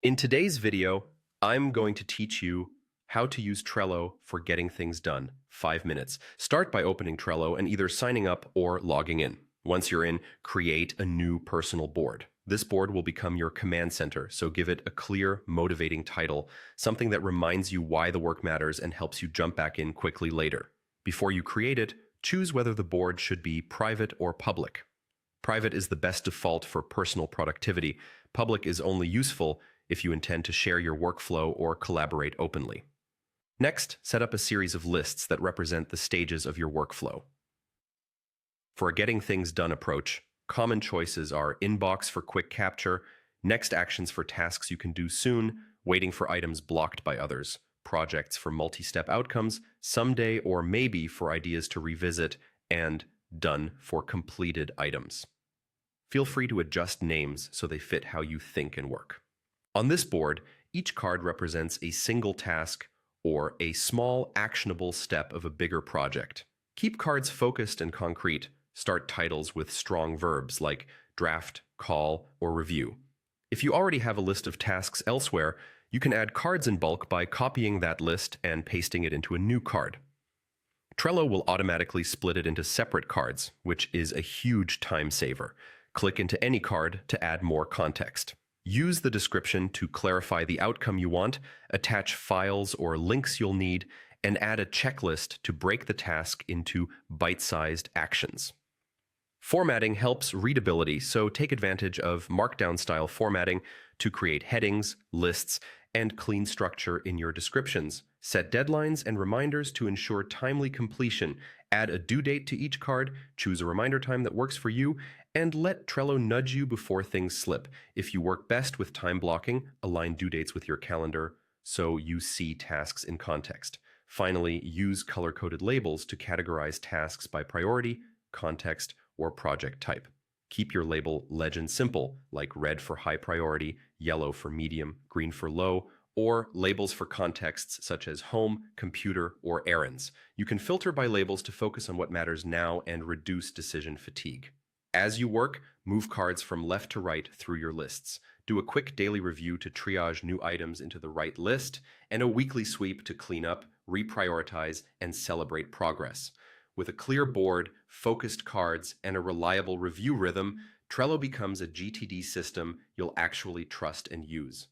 In today's video, I'm going to teach you how to use Trello for getting things done. 5 minutes. Start by opening Trello and either signing up or logging in. Once you're in, create a new personal board. This board will become your command center, so give it a clear, motivating title, something that reminds you why the work matters and helps you jump back in quickly later. Before you create it, choose whether the board should be private or public. Private is the best default for personal productivity. Public is only useful if you intend to share your workflow or collaborate openly. Next, set up a series of lists that represent the stages of your workflow. For a getting things done approach, common choices are inbox for quick capture, next actions for tasks you can do soon, waiting for items blocked by others, projects for multi-step outcomes, someday or maybe for ideas to revisit, and done for completed items. Feel free to adjust names so they fit how you think and work. On this board, each card represents a single task or a small, actionable step of a bigger project. Keep cards focused and concrete. Start titles with strong verbs like draft, call, or review. If you already have a list of tasks elsewhere, you can add cards in bulk by copying that list and pasting it into a new card. Trello will automatically split it into separate cards, which is a huge time saver. Click into any card to add more context. Use the description to clarify the outcome you want, attach files or links you'll need, and add a checklist to break the task into bite-sized actions. Formatting helps readability, so take advantage of Markdown-style formatting to create headings, lists, and clean structure in your descriptions. Set deadlines and reminders to ensure timely completion. Add a due date to each card, choose a reminder time that works for you, and let Trello nudge you before things slip. If you work best with time blocking, align due dates with your calendar so you see tasks in context. Finally, use color-coded labels to categorize tasks by priority, context, or project type. Keep your label legend simple, like red for high priority, yellow for medium, green for low, or labels for contexts such as home, computer, or errands. You can filter by labels to focus on what matters now and reduce decision fatigue. As you work, move cards from left to right through your lists. Do a quick daily review to triage new items into the right list, and a weekly sweep to clean up, reprioritize, and celebrate progress. With a clear board, focused cards, and a reliable review rhythm, Trello becomes a GTD system you'll actually trust and use.